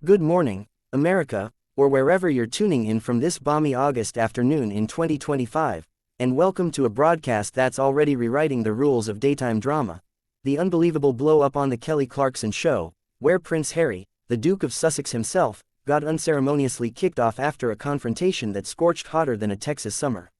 Good morning, America, or wherever you're tuning in from this balmy August afternoon in 2025, and welcome to a broadcast that's already rewriting the rules of daytime drama. The unbelievable blow-up on the Kelly Clarkson Show, where Prince Harry, the Duke of Sussex himself, got unceremoniously kicked off after a confrontation that scorched hotter than a Texas summer.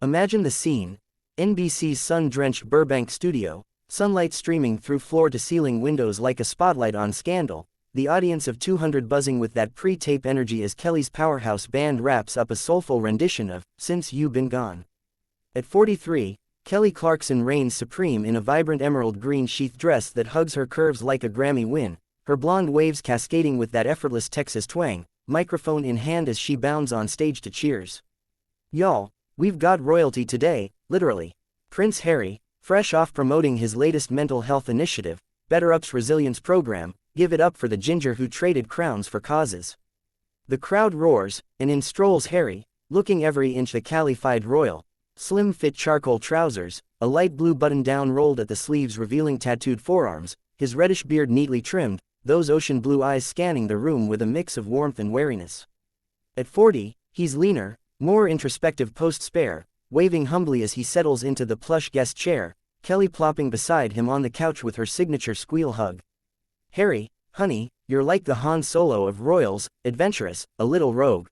Imagine the scene: NBC's sun-drenched Burbank studio, sunlight streaming through floor-to-ceiling windows like a spotlight on Scandal, the audience of 200 buzzing with that pre-tape energy as Kelly's powerhouse band wraps up a soulful rendition of Since You Been Gone. At 43, Kelly Clarkson reigns supreme in a vibrant emerald green sheath dress that hugs her curves like a Grammy win, her blonde waves cascading with that effortless Texas twang, microphone in hand as she bounds on stage to cheers. Y'all, we've got royalty today, literally. Prince Harry, fresh off promoting his latest mental health initiative, Better Up's resilience program, give it up for the ginger who traded crowns for causes. The crowd roars, and in strolls Harry, looking every inch the Calified royal, slim-fit charcoal trousers, a light blue button-down rolled at the sleeves revealing tattooed forearms, his reddish beard neatly trimmed, those ocean blue eyes scanning the room with a mix of warmth and wariness. At 40, he's leaner, more introspective post-spare, waving humbly as he settles into the plush guest chair, Kelly plopping beside him on the couch with her signature squeal hug. Harry, honey, you're like the Han Solo of royals, adventurous, a little rogue.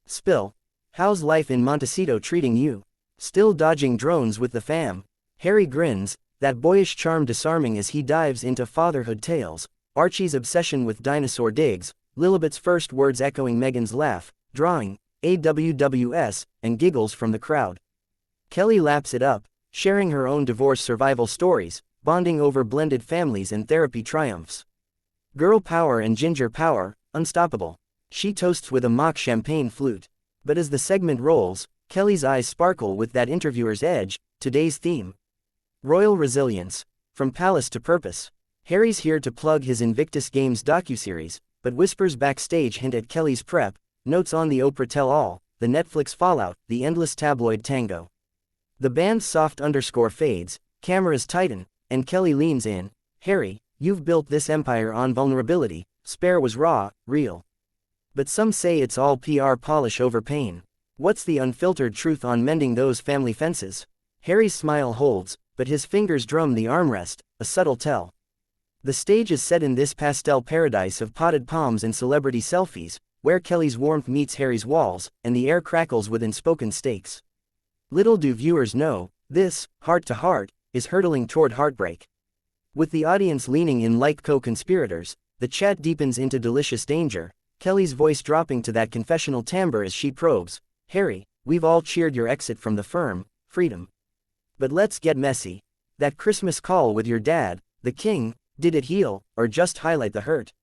Spill. How's life in Montecito treating you? Still dodging drones with the fam? Harry grins, that boyish charm disarming as he dives into fatherhood tales, Archie's obsession with dinosaur digs, Lilibet's first words echoing Meghan's laugh, drawing, AWWS, and giggles from the crowd. Kelly laps it up, sharing her own divorce survival stories, bonding over blended families and therapy triumphs. Girl power and ginger power, unstoppable. She toasts with a mock champagne flute. But as the segment rolls, Kelly's eyes sparkle with that interviewer's edge. Today's theme: royal resilience. From palace to purpose. Harry's here to plug his Invictus Games docuseries, but whispers backstage hint at Kelly's prep, notes on the Oprah tell-all, the Netflix fallout, the endless tabloid tango. The band's soft underscore fades, cameras tighten, and Kelly leans in. Harry, you've built this empire on vulnerability. Spare was raw, real. But some say it's all PR polish over pain. What's the unfiltered truth on mending those family fences? Harry's smile holds, but his fingers drum the armrest, a subtle tell. The stage is set in this pastel paradise of potted palms and celebrity selfies, where Kelly's warmth meets Harry's walls, and the air crackles with unspoken stakes. Little do viewers know, this, heart-to-heart, is hurtling toward heartbreak. With the audience leaning in like co-conspirators, the chat deepens into delicious danger, Kelly's voice dropping to that confessional timbre as she probes. Harry, we've all cheered your exit from the firm, freedom. But let's get messy. That Christmas call with your dad, the king, did it heal, or just highlight the hurt?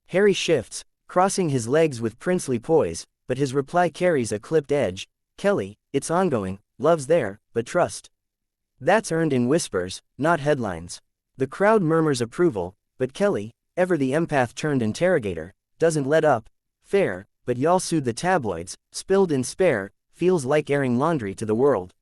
Harry shifts, crossing his legs with princely poise, but his reply carries a clipped edge. Kelly, it's ongoing, love's there, but trust. That's earned in whispers, not headlines. The crowd murmurs approval, but Kelly, ever the empath-turned interrogator, doesn't let up. Fair, but y'all sued the tabloids, spilled in spare, feels like airing laundry to the world.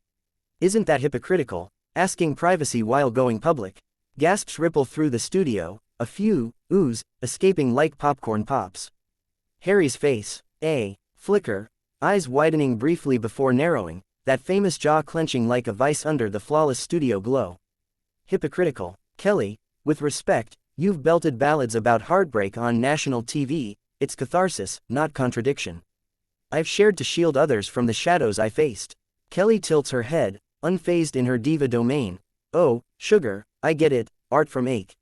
Isn't that hypocritical, asking privacy while going public? Gasps ripple through the studio, a few, oohs, escaping like popcorn pops. Harry's face, a flicker, eyes widening briefly before narrowing, that famous jaw clenching like a vice under the flawless studio glow. Hypocritical. Kelly, with respect, you've belted ballads about heartbreak on national TV, it's catharsis, not contradiction. I've shared to shield others from the shadows I faced. Kelly tilts her head, unfazed in her diva domain. Oh, sugar, I get it, art from ache.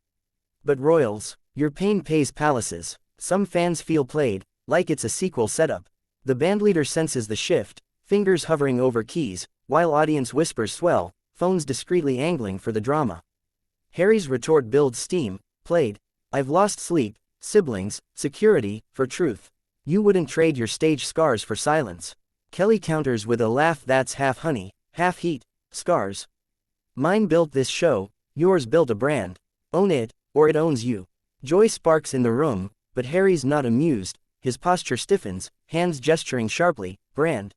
But royals, your pain pays palaces. Some fans feel played, like it's a sequel setup. The bandleader senses the shift, fingers hovering over keys, while audience whispers swell, phones discreetly angling for the drama. Harry's retort builds steam, played. I've lost sleep, siblings, security, for truth. You wouldn't trade your stage scars for silence. Kelly counters with a laugh that's half honey, half heat. Scars. Mine built this show, yours built a brand. Own it, or it owns you. Joy sparks in the room, but Harry's not amused, his posture stiffens, hands gesturing sharply. Brand.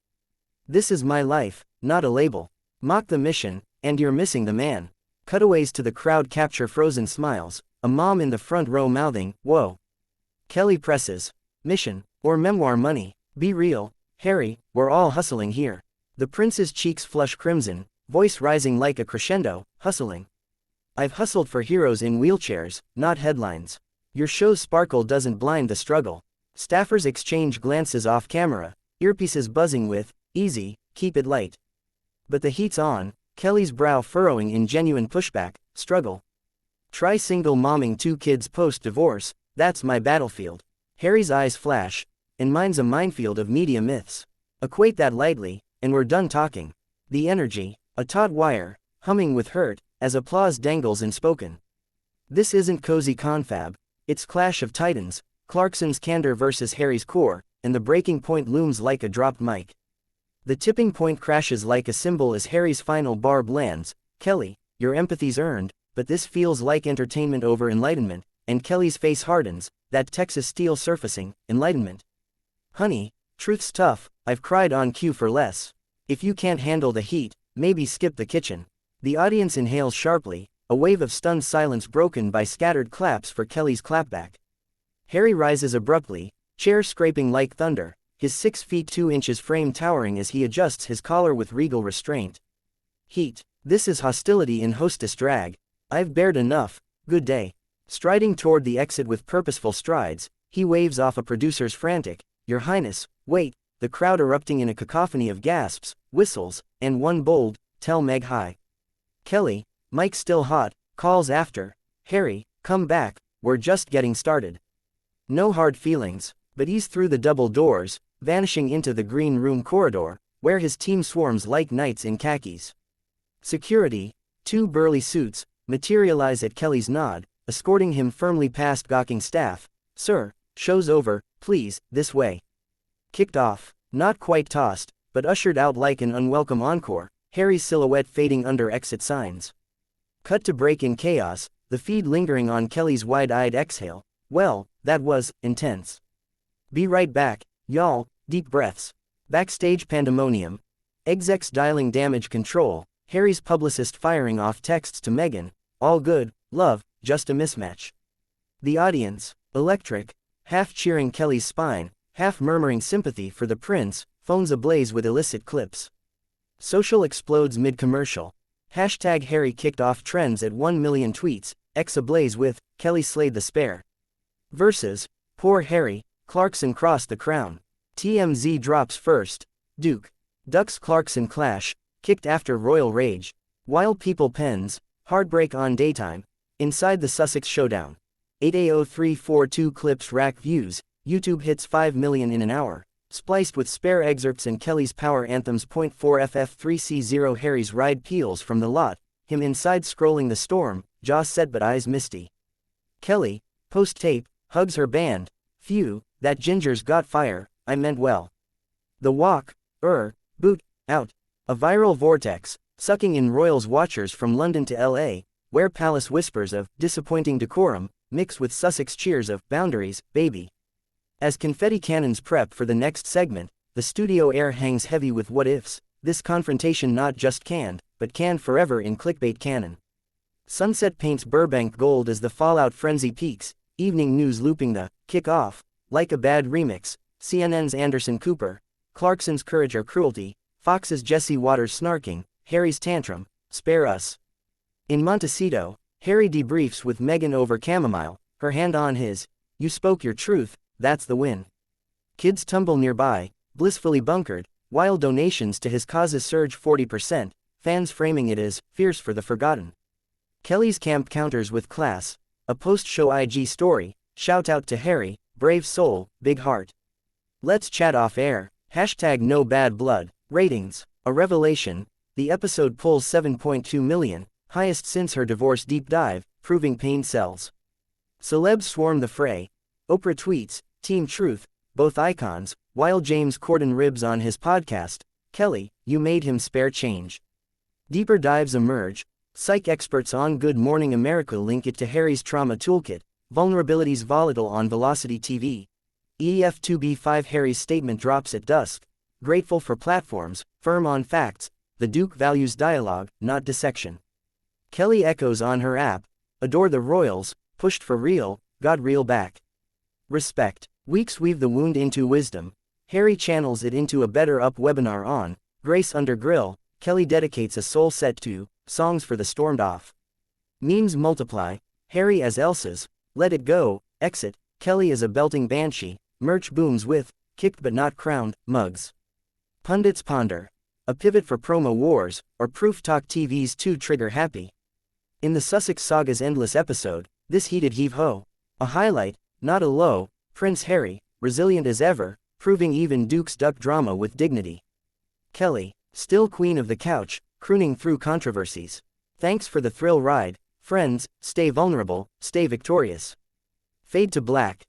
This is my life, not a label. Mock the mission, and you're missing the man. Cutaways to the crowd capture frozen smiles, a mom in the front row mouthing, whoa. Kelly presses. Mission, or memoir money. Be real, Harry, we're all hustling here. The prince's cheeks flush crimson, voice rising like a crescendo, hustling. I've hustled for heroes in wheelchairs, not headlines. Your show's sparkle doesn't blind the struggle. Staffers exchange glances off camera, earpieces buzzing with, easy, keep it light. But the heat's on, Kelly's brow furrowing in genuine pushback, struggle. Try single momming 2 kids post-divorce, that's my battlefield. Harry's eyes flash, and mine's a minefield of media myths. Equate that lightly, and we're done talking. The energy, a taut wire, humming with hurt, as applause dangles unspoken. This isn't cozy confab, it's clash of titans, Clarkson's candor versus Harry's core, and the breaking point looms like a dropped mic. The tipping point crashes like a cymbal as Harry's final barb lands. Kelly, your empathy's earned, but this feels like entertainment over enlightenment, and Kelly's face hardens, that Texas steel surfacing, enlightenment. Honey, truth's tough, I've cried on cue for less. If you can't handle the heat, maybe skip the kitchen. The audience inhales sharply, a wave of stunned silence broken by scattered claps for Kelly's clapback. Harry rises abruptly, chair scraping like thunder, his 6 feet 2 inches frame towering as he adjusts his collar with regal restraint. Heat, this is hostility in hostess drag. I've bared enough, good day. Striding toward the exit with purposeful strides, he waves off a producer's frantic, Your Highness, wait, the crowd erupting in a cacophony of gasps, whistles, and one bold, tell Meg hi. Kelly, mic still hot, calls after, Harry, come back, we're just getting started. No hard feelings, but ease through the double doors, vanishing into the green room corridor, where his team swarms like knights in khakis. Security, 2 burly suits, materialize at Kelly's nod, escorting him firmly past gawking staff. Sir, show's over, please, this way. Kicked off, not quite tossed, but ushered out like an unwelcome encore, Harry's silhouette fading under exit signs. Cut to break in chaos, the feed lingering on Kelly's wide-eyed exhale. Well, that was intense. Be right back, y'all, deep breaths. Backstage pandemonium. Execs dialing damage control, Harry's publicist firing off texts to Meghan, all good, love, just a mismatch. The audience, electric, half cheering Kelly's spine, half murmuring sympathy for the prince, phones ablaze with illicit clips. Social explodes mid-commercial. Hashtag Harry kicked off trends at 1 million tweets, X ablaze with, Kelly slayed the spare. Versus, poor Harry, Clarkson crossed the crown. TMZ drops first. Duke. Ducks Clarkson clash, kicked after royal rage. Wild people pens, heartbreak on daytime. Inside the Sussex showdown. 8A0342 clips rack views, YouTube hits 5 million in an hour. Spliced with spare excerpts and Kelly's power anthems. 4FF3C0 Harry's ride peels from the lot, him inside scrolling the storm, jaw set but eyes misty. Kelly, post-tape, hugs her band. Phew, that ginger's got fire, I meant well. The walk, boot, out. A viral vortex, sucking in royals watchers from London to LA, where palace whispers of disappointing decorum, mix with Sussex cheers of boundaries, baby. As confetti cannons prep for the next segment, the studio air hangs heavy with what-ifs, this confrontation not just canned, but canned forever in clickbait canon. Sunset paints Burbank gold as the fallout frenzy peaks, evening news looping the kick-off, like a bad remix, CNN's Anderson Cooper, Clarkson's courage or cruelty, Fox's Jesse Waters snarking, Harry's tantrum, spare us. In Montecito, Harry debriefs with Meghan over chamomile, her hand on his, you spoke your truth, that's the win. Kids tumble nearby, blissfully bunkered, while donations to his causes surge 40%, fans framing it as fierce for the forgotten. Kelly's camp counters with class, a post-show IG story, shout out to Harry, brave soul, big heart. Let's chat off air, hashtag no bad blood, ratings, a revelation, the episode pulls 7.2 million, highest since her divorce deep dive, proving pain sells. Celebs swarm the fray. Oprah tweets, Team Truth, both icons, while James Corden ribs on his podcast, Kelly, you made him spare change. Deeper dives emerge, psych experts on Good Morning America link it to Harry's trauma toolkit, vulnerabilities volatile on Velocity TV. EF2B5 Harry's statement drops at dusk, grateful for platforms, firm on facts, the Duke values dialogue, not dissection. Kelly echoes on her app, adore the royals, pushed for real, got real back. Respect. Weeks weave the wound into wisdom. Harry channels it into a Better Up webinar on Grace Under Grill. Kelly dedicates a soul set to Songs for the Stormed Off. Memes multiply. Harry as Elsa's Let It Go exit. Kelly as a belting banshee. Merch booms with Kicked but Not Crowned mugs. Pundits ponder. A pivot for promo wars, or Proof Talk TV's too trigger happy. In the Sussex Saga's endless episode, this heated heave-ho. A highlight, not a low, Prince Harry, resilient as ever, proving even Duke's duck drama with dignity. Kelly, still queen of the couch, crooning through controversies. Thanks for the thrill ride, friends, stay vulnerable, stay victorious. Fade to black.